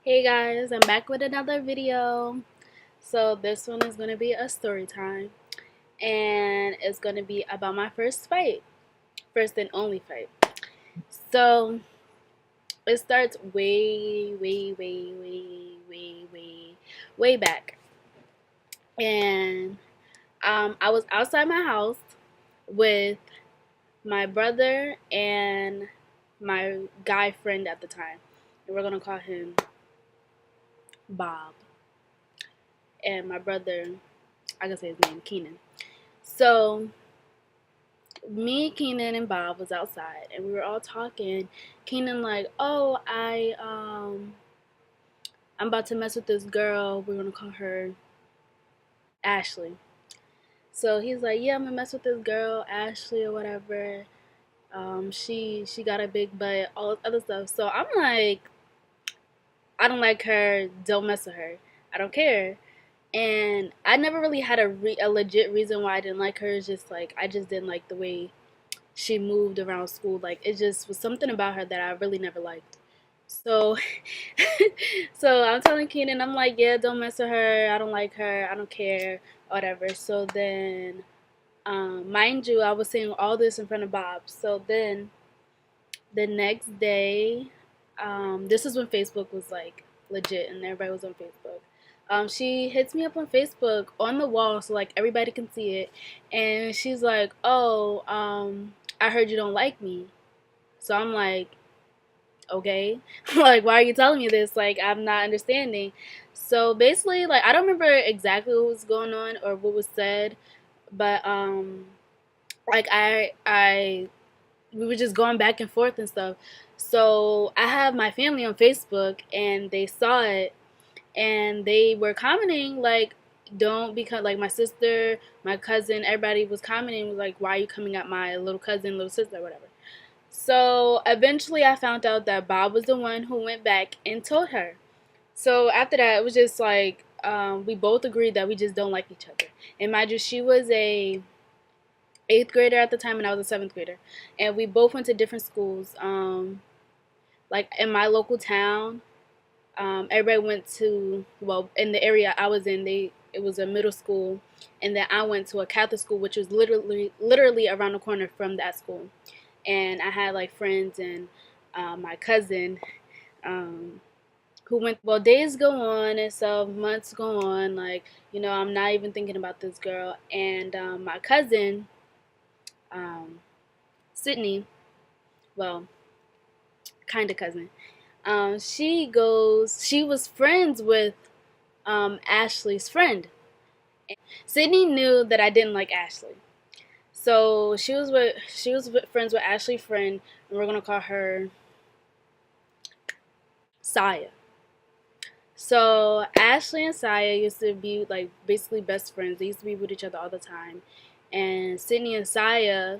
Hey guys, I'm back with another video. So this one is going to be a story time, and it's going to be about my first fight, first and only fight. So it starts way back. And I was outside my house with my brother and my guy friend at the time. And we're going to call him Bob. And my brother, I can say his name, Keenan. So me, Keenan, and Bob was outside, and we were all talking. Keenan like, oh, I'm about to mess with this girl. We're gonna call her Ashley. So he's like, yeah, I'm gonna mess with this girl, Ashley or whatever. She got a big butt, all this other stuff. So I'm like, I don't like her. Don't mess with her. I don't care. And I never really had a legit reason why I didn't like her. It's just like I just didn't like the way she moved around school. Like it just was something about her that I really never liked. So so I'm telling Keenan, I'm like, yeah, don't mess with her. I don't like her. I don't care, whatever. So then, mind you, I was saying all this in front of Bob. So then the next day, this is when Facebook was like legit and everybody was on Facebook. She hits me up on Facebook on the wall so like everybody can see it, and she's like, "Oh, I heard you don't like me." So I'm like, "Okay, like why are you telling me this? Like I'm not understanding." So basically, like I don't remember exactly what was going on or what was said, but like I we were just going back and forth and stuff. So I have my family on Facebook and they saw it and they were commenting like, don't become like my sister, my cousin, everybody was commenting like, why are you coming at my little cousin, little sister, whatever. So eventually I found out that Bob was the one who went back and told her. So after that it was just like we both agreed that we just don't like each other. And mind you, she was a eighth grader at the time and I was a seventh grader, and we both went to different schools. Like in my local town, everybody went to, well, in the area I was in, it was a middle school, and then I went to a Catholic school, which was literally around the corner from that school. And I had like friends and my cousin um, who went. Well, days go on and so months go on. Like I'm not even thinking about this girl, and my cousin um, Sydney, well, kind of cousin. She was friends with Ashley's friend. And Sydney knew that I didn't like Ashley. So she was friends with Ashley's friend, and we're gonna call her Saya. So Ashley and Saya used to be like basically best friends. They used to be with each other all the time. And Sydney and Saya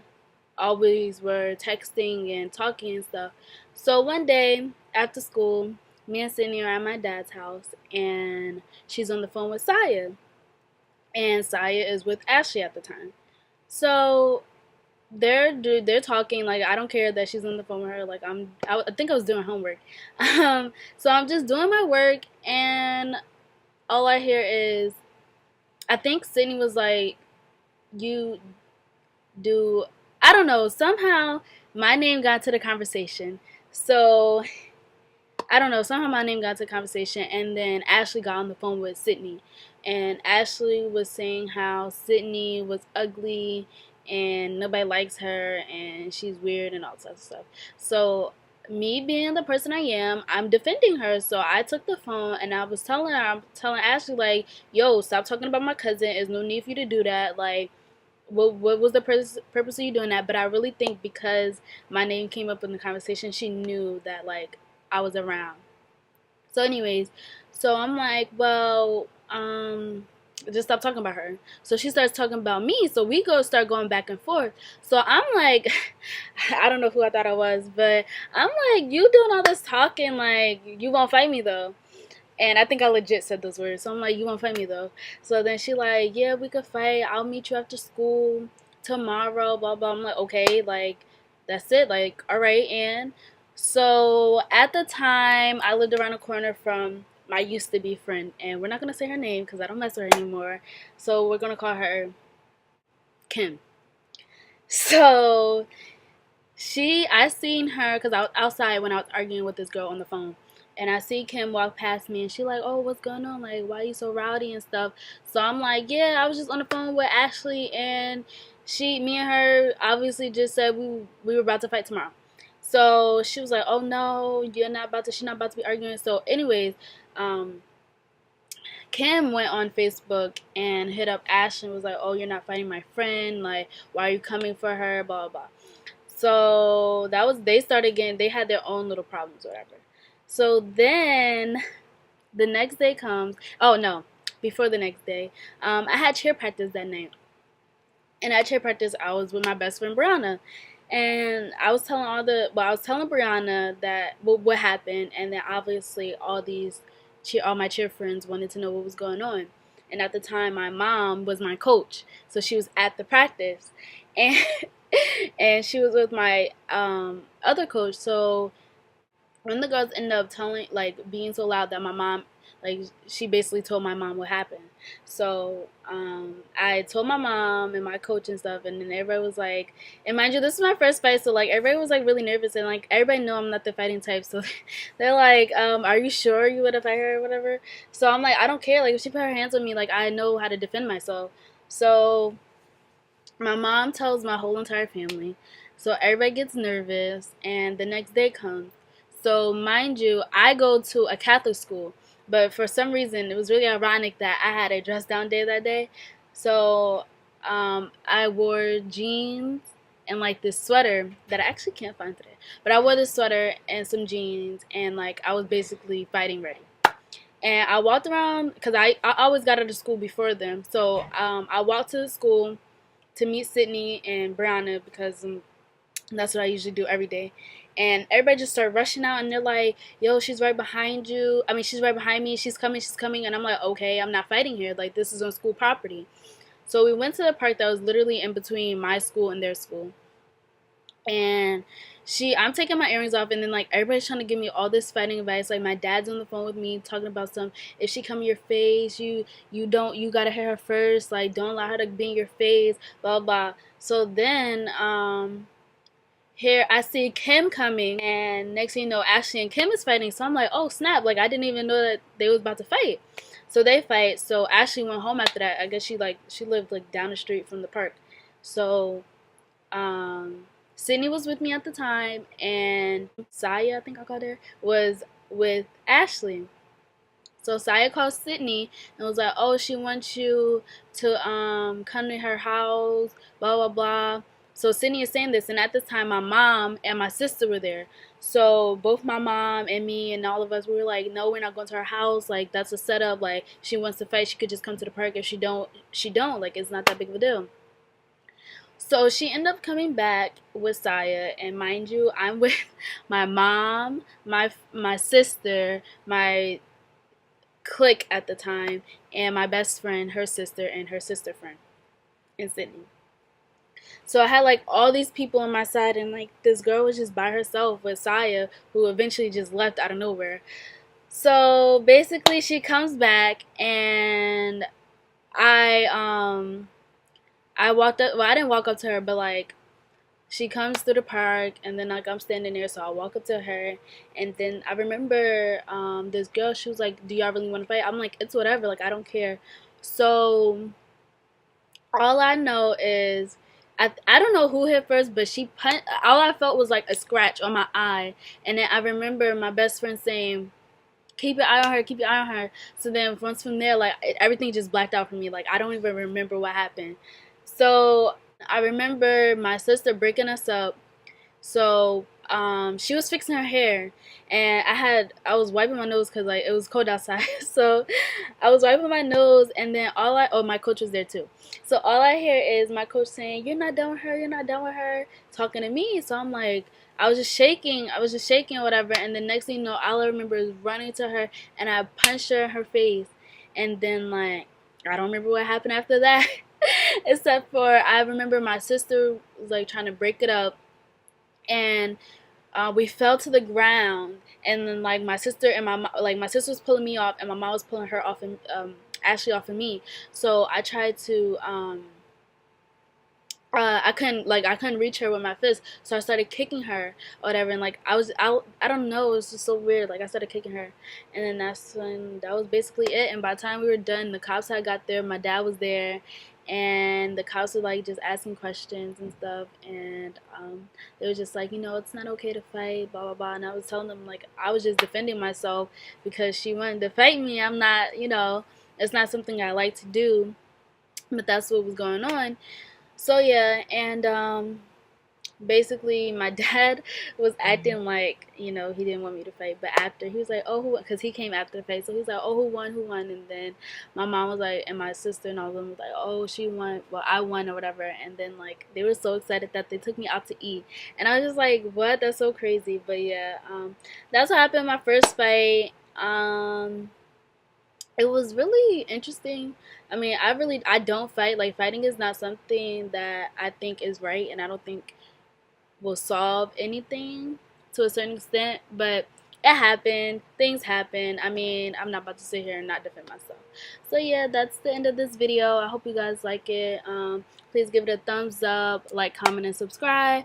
always were texting and talking and stuff. So one day after school, me and Sydney are at my dad's house, and she's on the phone with Saya, and Saya is with Ashley at the time. So they're talking like I don't care that she's on the phone with her. Like I think I was doing homework, so I'm just doing my work, and all I hear is I think Sydney was like, "You do." I don't know. Somehow my name got to the conversation. So I don't know. Somehow my name got to the conversation, and then Ashley got on the phone with Sydney, and Ashley was saying how Sydney was ugly and nobody likes her and she's weird and all sorts of stuff. So me being the person I am, I'm defending her. So I took the phone and I was telling her, I'm telling Ashley like, "Yo, stop talking about my cousin. There's no need for you to do that. Like, what was the purpose of you doing that?" But I really think because my name came up in the conversation, she knew that like I was around. So anyways, so I'm like, well, just stop talking about her. So she starts talking about me. So we start going back and forth. So I'm like, I don't know who I thought I was, but I'm like, you doing all this talking, like you won't fight me though. And I think I legit said those words. So I'm like, you won't fight me though. So then she like, yeah, we could fight. I'll meet you after school tomorrow, blah, blah. I'm like, okay, like, that's it. Like, all right. And So at the time, I lived around the corner from my used to be friend, and we're not gonna say her name because I don't mess with her anymore. So we're gonna call her Kim. So I seen her because I was outside when I was arguing with this girl on the phone, and I see Kim walk past me, and she like, "Oh, what's going on? Like, why are you so rowdy and stuff?" So I'm like, "Yeah, I was just on the phone with Ashley, and me and her obviously just said we were about to fight tomorrow." So she was like, "Oh no, you're not about to. She's not about to be arguing." So, anyways, um, Kim went on Facebook and hit up Ashley and was like, "Oh, you're not fighting my friend. Like, why are you coming for her? Blah blah blah." So that was they started getting they had their own little problems, whatever. So then the next day comes. Oh no, before the next day, I had cheer practice that night, and at cheer practice I was with my best friend Brianna, and I was telling Brianna that what happened, and then obviously all my cheer friends wanted to know what was going on. And at the time, my mom was my coach, so she was at the practice, and and she was with my other coach. So when the girls ended up telling, like, being so loud that my mom, like, she basically told my mom what happened. So I told my mom and my coach and stuff, and then everybody was like, and mind you, this is my first fight, so like everybody was like really nervous, and like everybody know I'm not the fighting type, so they're like, are you sure you would have fight her or whatever? So I'm like, I don't care, like if she put her hands on me, like I know how to defend myself. So my mom tells my whole entire family. So everybody gets nervous, and the next day comes. So, mind you, I go to a Catholic school, but for some reason, it was really ironic that I had a dress down day that day. So, I wore jeans and like this sweater that I actually can't find today. But I wore this sweater and some jeans, and like I was basically fighting ready. And I walked around because I always got out of school before them. So, I walked to the school to meet Sydney and Brianna because that's what I usually do every day. And everybody just started rushing out, and they're like, "Yo, she's right behind you. I mean, she's right behind me. She's coming. She's coming." And I'm like, "Okay, I'm not fighting here. Like, this is on school property." So we went to the park that was literally in between my school and their school. And I'm taking my earrings off, and then like everybody's trying to give me all this fighting advice. Like my dad's on the phone with me talking about some, if she come in your face, you gotta hit her first. Like don't allow her to be in your face. Blah blah. So then here I see Kim coming, and next thing you know, Ashley and Kim is fighting. So I'm like, oh snap! Like I didn't even know that they was about to fight. So they fight. So Ashley went home after that. I guess she lived like down the street from the park. So Sydney was with me at the time, and Saya, I think I called her, was with Ashley. So Saya called Sydney and was like, "Oh, she wants you to come to her house, blah blah blah." So Sydney is saying this, and at this time, my mom and my sister were there. So both my mom and me and all of us, we were like, "No, we're not going to her house. Like that's a setup. Like she wants to fight, she could just come to the park. If she don't, she don't. Like it's not that big of a deal." So she ended up coming back with Saya, and mind you, I'm with my mom, my sister, my clique at the time, and my best friend, her sister, and her sister friend in Sydney. So I had like all these people on my side, and like this girl was just by herself with Saya, who eventually just left out of nowhere. So basically, she comes back, and I I walked up. Well, I didn't walk up to her, but like she comes through the park, and then like I'm standing there, so I walk up to her, and then I remember this girl. She was like, "Do y'all really want to fight?" I'm like, "It's whatever. Like I don't care." So all I know is I don't know who hit first, but she punched. All I felt was like a scratch on my eye, and then I remember my best friend saying, "Keep your eye on her, keep your eye on her." So then once from there, like everything just blacked out for me. Like I don't even remember what happened. So I remember my sister breaking us up. So she was fixing her hair, and I was wiping my nose because like it was cold outside. So I was wiping my nose, and then my coach was there too. So all I hear is my coach saying, "You're not done with her. You're not done with her," talking to me. So I'm like, I was just shaking. I was just shaking or whatever. And the next thing you know, all I remember is running to her, and I punched her in her face. And then like I don't remember what happened after that, except for I remember my sister was like trying to break it up, and We fell to the ground, and then like my sister and my sister was pulling me off, and my mom was pulling her off, and Ashley off of me. So I tried to I couldn't reach her with my fist, so I started kicking her or whatever, and like I don't know, it was just so weird. Like I started kicking her, and then that was basically it. And by the time we were done, the cops had got there. My dad was there, and the cops were like just asking questions and stuff, and they were just like, it's not okay to fight, blah blah blah. And I was telling them like I was just defending myself because she wanted to fight me. I'm not, it's not something I like to do, but that's what was going on. So yeah, and basically my dad was acting like he didn't want me to fight, but after he was like, oh, who? Because he came after the fight, so he was like, oh, who won, and then my mom was like, and my sister and all of them was like, oh, she won, well, I won or whatever. And then like they were so excited that they took me out to eat, and I was just like, what? That's so crazy. But yeah, that's what happened in my first fight. It was really interesting. I mean, I don't fight. Like fighting is not something that I think is right, and I don't think will solve anything to a certain extent, but it happened. Things happen. I mean, I'm not about to sit here and not defend myself. So yeah, that's the end of this video. I hope you guys like it. Please give it a thumbs up, like, comment, and subscribe.